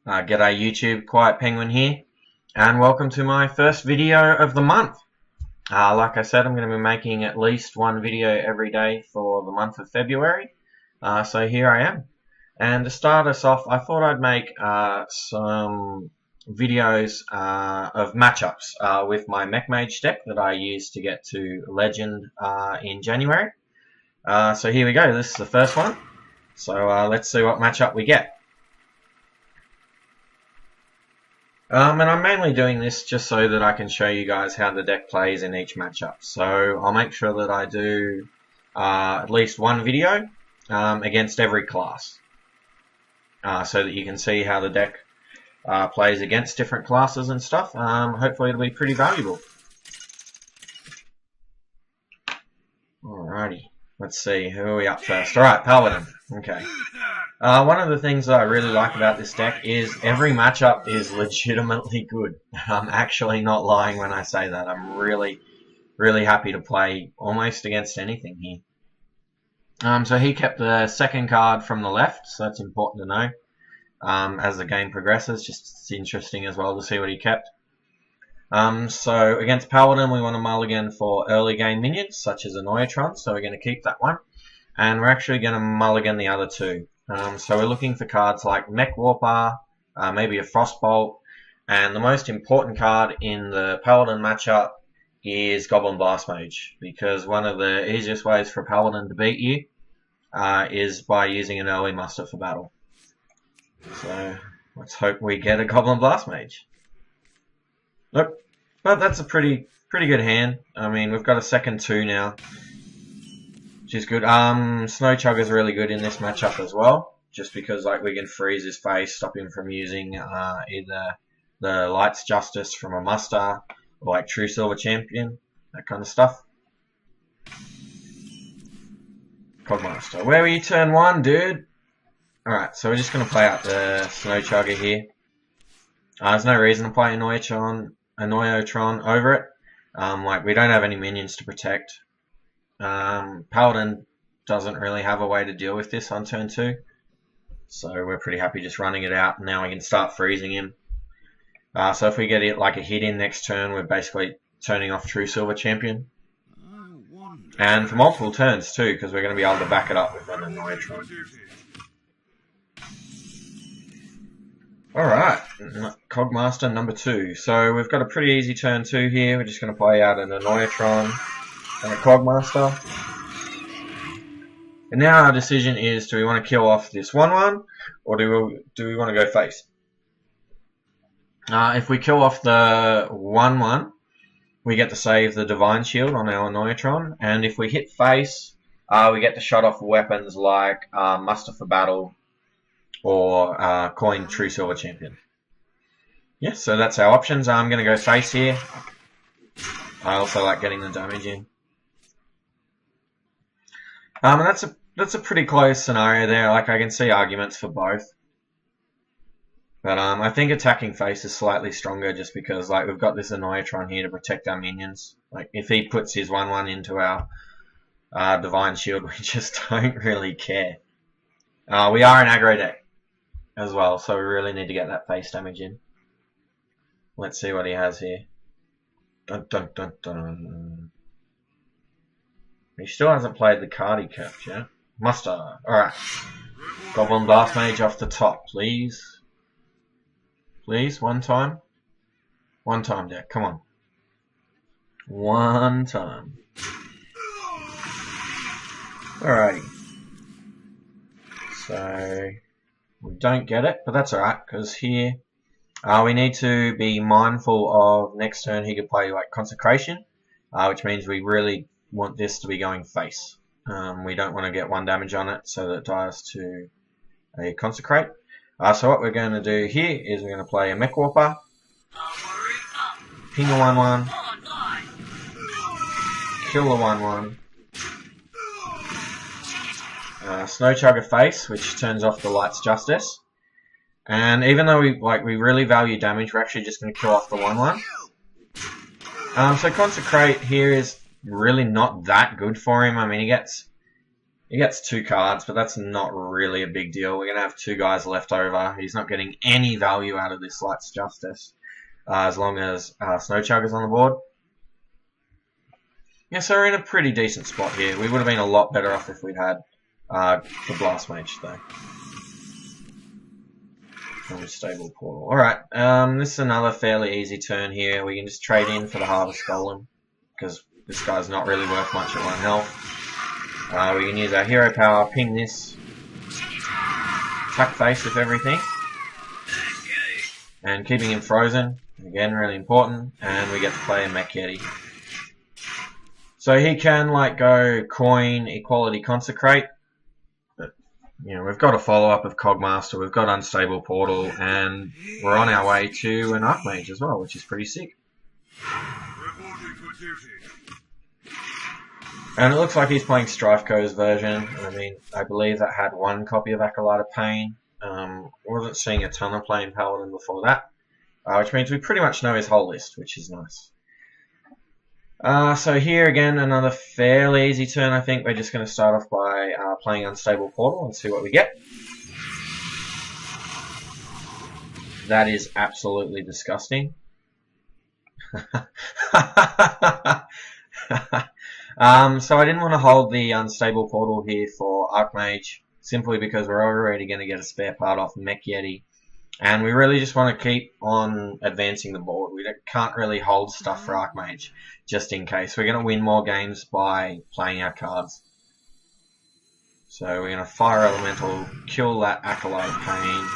G'day YouTube, QuietPenguin here, and welcome to my first video of the month. Like I said, I'm going to be making at least one video every day for the month of February, so here I am. And to start us off, I thought I'd make some videos of matchups with my MechMage deck that I used to get to Legend in January. So here we go, this is the first one. So let's see what matchup we get. And I'm mainly doing this just so that I can show you guys how the deck plays in each matchup. So I'll make sure that I do at least one video against every class, so that you can see how the deck plays against different classes and stuff. Hopefully it'll be pretty valuable. Alrighty, let's see, who are we up first? Alright, Paladin. Okay. One of the things that I really like about this deck is every matchup is legitimately good. I'm actually not lying when I say that. I'm really happy to play almost against anything here. So he kept the second card from the left, so that's important to know as the game progresses. Just it's interesting as well to see what he kept. So against Paladin, we want to mulligan for early game minions, such as Annoyatron, so we're going to keep that one. And we're actually going to mulligan the other two. So we're looking for cards like Mech Warper, maybe a Frostbolt, and the most important card in the Paladin matchup is Goblin Blast Mage, because one of the easiest ways for Paladin to beat you is by using an early muster for battle. So let's hope we get a Goblin Blast Mage. Nope, but that's a pretty good hand. I mean, we've got a second 2 now, which is good. Snow Chugger is really good in this matchup as well, just because like we can freeze his face, stop him from using either the Light's Justice from a muster, or like True Silver Champion, that kind of stuff. Cogmaster, where were you turn 1, dude? Alright, so we're just going to play out the Snow Chugger here. There's no reason to play Annoyatron over it. Like we don't have any minions to protect. Paladin doesn't really have a way to deal with this on turn 2, so we're pretty happy just running it out. Now we can start freezing him. So if we get it like a hit in next turn, we're basically turning off True Silver Champion, and for multiple turns too, because we're going to be able to back it up with an Annoyatron. Alright, Cogmaster number 2. So we've got a pretty easy turn 2 here. We're just going to play out an Annoyatron and a Cogmaster. And now our decision is, do we want to kill off this 1-1, or do we want to go face? If we kill off the 1-1, we get to save the Divine Shield on our Annoyatron, and if we hit face, we get to shut off weapons like Muster for Battle or Coin True Silver Champion. Yeah, so that's our options. I'm going to go face here. I also like getting the damage in. And that's a pretty close scenario there. Like I can see arguments for both, but I think attacking face is slightly stronger just because like we've got this Annoyatron here to protect our minions. Like if he puts his 1-1 into our Divine Shield, we just don't really care. We are an aggro deck as well, so we really need to get that face damage in. Let's see what he has here. Dun dun dun dun. He still hasn't played the card he kept yet. Muster. Alright. Goblin Blast Mage off the top, please. Please, one time. One time, deck. Come on. One time. Alrighty. So we don't get it, but that's alright, because here we need to be mindful of next turn he could play like Consecration, which means we really want this to be going face. We don't want to get 1 damage on it, so that it dies to a Consecrate. So what we're going to do here is we're going to play a Mech Warper, ping a 1-1, kill the 1-1, Snow Chugger face, which turns off the Light's Justice. And even though we really value damage, we're actually just going to kill off the 1-1. So Consecrate here is really not that good for him. I mean, he gets He gets 2 cards, but that's not really a big deal. We're going to have 2 guys left over. He's not getting any value out of this Light's Justice, as long as Snow Chugger's on the board. Yeah, so we're in a pretty decent spot here. We would have been a lot better off if we'd had the Blast Mage, though. Unstable Portal. Alright, this is another fairly easy turn here. We can just trade in for the Harvest Golem, because this guy's not really worth much at 1 health. We can use our hero power, ping this, attack face with everything, and keeping him frozen, again really important, and we get to play a Mech Yeti. So he can like go coin, equality, consecrate, but you know, we've got a follow up of Cogmaster, we've got Unstable Portal, and we're on our way to an Archmage as well, which is pretty sick. And it looks like he's playing Strifeco's version. I mean, I believe that had 1 copy of Acolyte of Pain. Wasn't seeing a ton of playing Paladin before that, which means we pretty much know his whole list, which is nice. So here again, another fairly easy turn. I think we're just going to start off by playing Unstable Portal and see what we get. That is absolutely disgusting. So I didn't want to hold the Unstable Portal here for Archmage, simply because we're already going to get a spare part off Mech Yeti, and we really just want to keep on advancing the board. We can't really hold stuff for Archmage, just in case. We're going to win more games by playing our cards. So we're going to Fire Elemental, kill that Acolyte of Pain.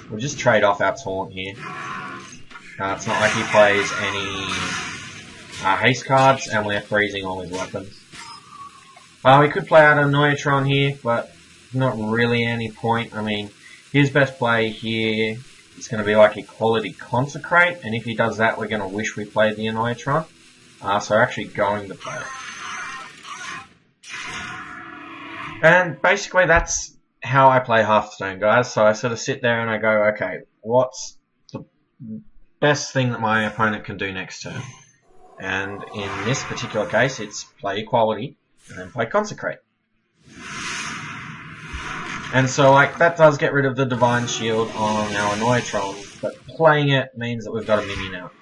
We'll just trade off our Taunt here. It's not like he plays any haste cards, and we're freezing all his weapons. We could play out a Noyatron here, but not really any point. I mean, his best play here is going to be like Equality Consecrate, and if he does that, we're going to wish we played the Noyatron. So we're actually going to play it. And basically that's how I play Hearthstone, guys. So I sort of sit there and I go, okay, what's the best thing that my opponent can do next turn? And in this particular case, it's play Equality and then play Consecrate. And so, like, that does get rid of the Divine Shield on our Noyatron, but playing it means that we've got a minion out.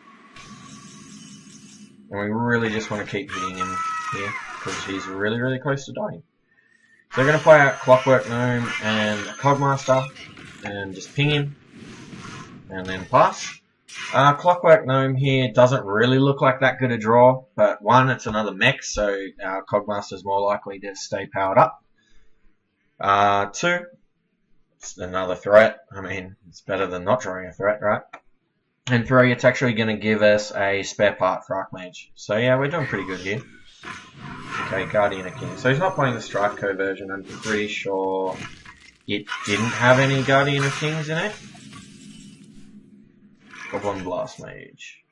And we really just want to keep hitting him here, because he's really, really close to dying. So we're going to play out Clockwork Gnome and a Cogmaster, and just ping him, and then pass. Clockwork Gnome here doesn't really look like that good a draw, but 1, it's another mech, so our Cogmaster's more likely to stay powered up. 2, it's another threat. I mean, it's better than not drawing a threat, right? And 3, it's actually going to give us a spare part for Archmage. So yeah, we're doing pretty good here. Okay, Guardian of Kings. So he's not playing the Strifeco version. I'm pretty sure it didn't have any Guardian of Kings in it. Goblin Blast Mage.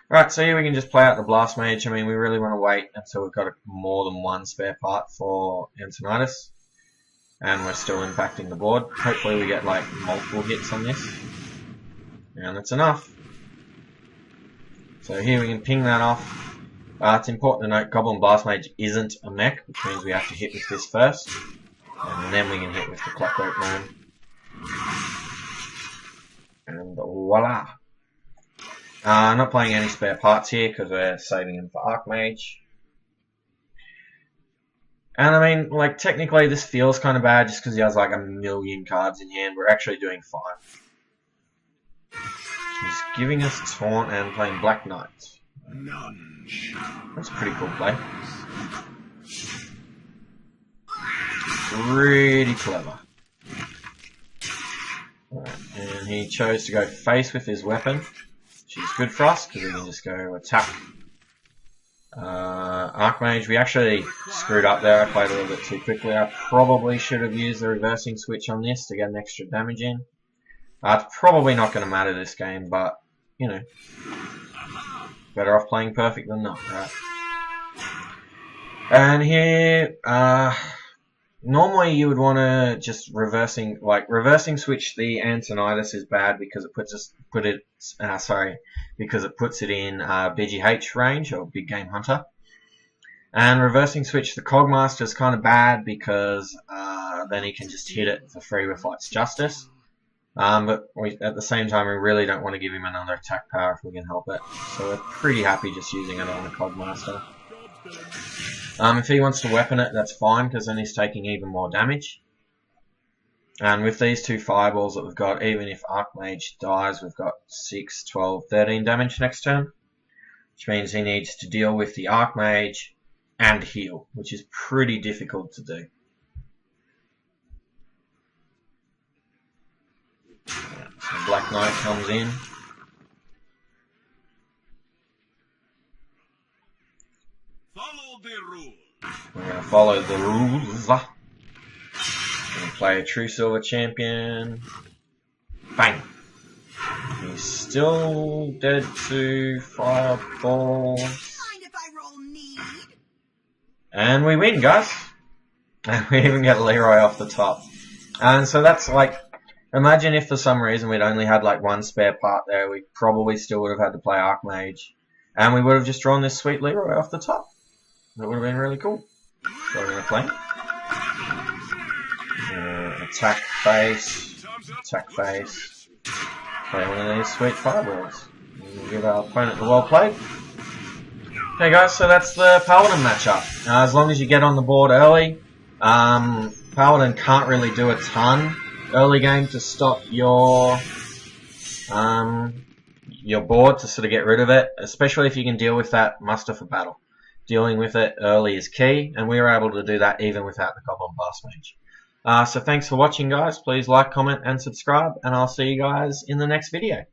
Alright, so here we can just play out the Blast Mage. I mean, we really want to wait until we've got more than 1 spare part for Antonidas. And we're still impacting the board. Hopefully we get like multiple hits on this. And that's enough. So here we can ping that off. It's important to note Goblin Blast Mage isn't a mech, which means we have to hit with this first. And then we can hit with the Clockwork Gnome. And voila! I'm not playing any spare parts here because we're saving them for Archmage. And I mean, like, technically this feels kind of bad just because he has like a million cards in hand. We're actually doing fine. He's giving us Taunt and playing Black Knight. That's a pretty cool play. Pretty clever. Right, and he chose to go face with his weapon, which is good for us because we can just go attack. Archmage, we actually screwed up there. I played a little bit too quickly. I probably should have used the reversing switch on this to get an extra damage in. It's probably not going to matter this game, but, you know, better off playing perfect than not, right? And here, normally you would want to just reversing switch the Antonidas is bad because it puts it in BGH range, or Big Game Hunter. And reversing switch the Cogmaster is kind of bad because then he can just hit it for free with Light's Justice. But at the same time, we really don't want to give him another attack power if we can help it. So we're pretty happy just using it on the Cogmaster. If he wants to weapon it, that's fine, because then he's taking even more damage. And with these two fireballs that we've got, even if Archmage dies, we've got 6, 12, 13 damage next turn. Which means he needs to deal with the Archmage and heal, which is pretty difficult to do. So Black Knight comes in. Follow the rules. We're going to follow the rules. We're going to play a True Silver Champion. Bang! He's still dead to fireballs. And we win, guys. And we even get Leroy off the top. And so that's like, imagine if for some reason we'd only had like one spare part there, we probably still would have had to play Archmage. And we would have just drawn this sweet Leroy off the top. That would have been really cool. So we're going to play. Attack face. Attack face. Play one of these sweet fireballs. We'll give our opponent the well played. Hey guys, so that's the Paladin matchup. As long as you get on the board early, Paladin can't really do a ton early game to stop your board to sort of get rid of it, especially if you can deal with that muster for battle. Dealing with it early is key, and we were able to do that even without the Goblin Blast Mage. So thanks for watching, guys. Please like, comment, and subscribe, and I'll see you guys in the next video.